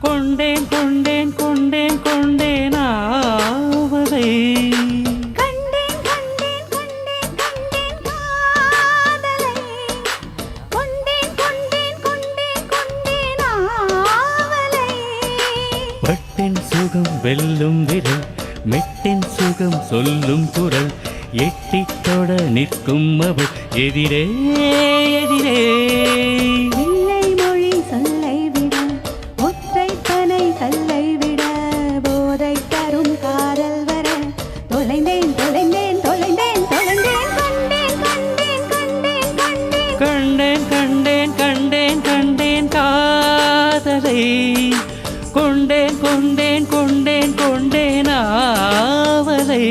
கொண்டேன் கொண்டேன் கொண்டேன் கொண்டேன் ஆவலை பட்டின் சுகம் வெல்லும் விரல் மெட்டின் சுகம் சொல்லும் குரல் எட்டித் தொட நிற்கும் அவள் எதிரே எதிரே இல்லை மொழி சொல்லை விட ஒற்றை பனை கல்லை விட போதை தரும் காதல் வர தொலைந்தேன் தொலைந்தேன் தொலைந்தேன் தொலைந்தேன் கண்டேன் கண்டேன் கண்டேன் கண்டேன் கண்டேன் கண்டேன் கண்டேன் காதலை கொண்டேன் கொண்டேன் கொண்டேன் கொண்டேன் ஆவலை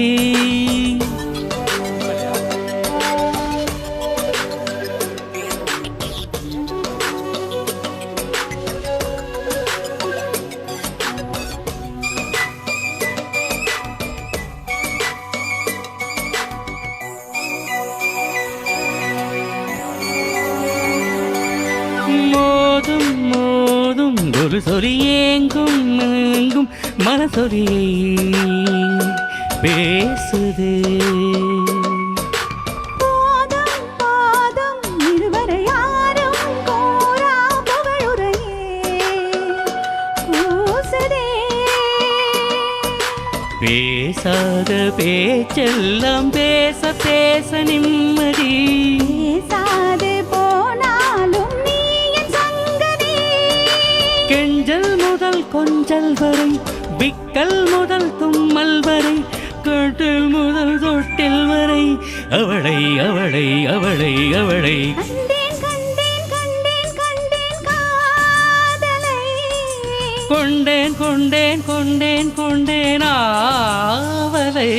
மோதும் மோதும் ஒரு சொறி ஏங்கும் எங்கும் மனசொலியை பேசுதே போதும் போதும் இருவரை யாரும் கோரா புகழுரையே கூசுதே பேசாத பேச்செல்லாம் பேச பேச நிம்மதி பேசாது போனாலும் நீ என் சங்கதி கெஞ்சல் முதல் கொஞ்சல் வரை விக்கல் முதல் தும்மல் வரை கட்டில் முதல் தொட்டில் வரை அவளை அவளை அவளை அவளை கண்டேன் கண்டேன் கண்டேன் கண்டேன் காதலை கொண்டேன் கொண்டேன் கொண்டேன் கொண்டேன் ஆவலை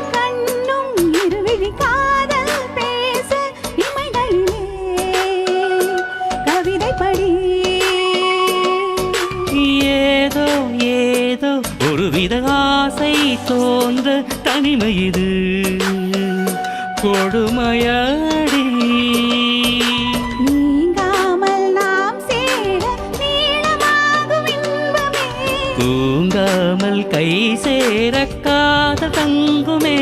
கண்ணும் இருவிழி காதல் பேச இமைகளிலே கவிதை படி ஏதோ ஏதோ ஒருவித ஆசை தோன்ற தனிமை இது கொடுமையடி நீங்காமல் நாம் சேர நீளமாகும் இன்பமே தூங்காமல் கை சேர காத தங்குமே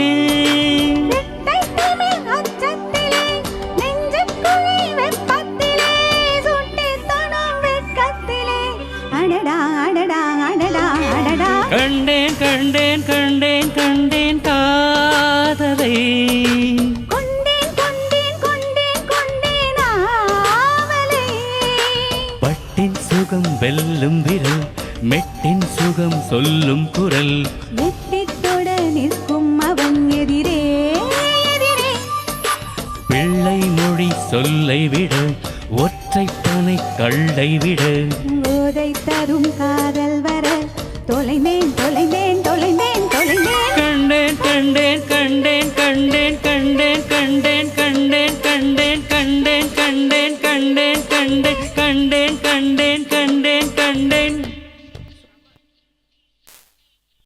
ரெட்டை திமில் அச்சத்திலே நெஞ்சுக்குழி வெப்பத்திலே சுட்டித் தொடும் வெட்கத்திலே அடடா அடடா அடடா அடடா கண்டேன் கண்டேன் கண்டேன் கண்டேன் காதலை கொண்டேன் கொண்டேன் கொண்டேன் கொண்டேன் ஆவலை பட்டின் சுகம் வெல்லும் விரல் மெட்டின் சுகம் சொல்லும் குரல் எட்டித் தொட நிற்கும் அவன் எதிரே எதிரே பிள்ளை மொழி சொல்லை விட ஒற்றை பனை கள்ளை விட போதை தரும் காதல் வர தொலைந்தேன் தொலைந்தேன் தொலைந்தேன் தொலைந்தேன் கண்டேன் கண்டேன் கண்டேன் கண்டேன் கண்டேன் கண்டேன் கண்டேன் கண்டேன் கண்டேன் கண்டேன் கண்டேன் கண்டேன் கண்டேன் கண்டேன்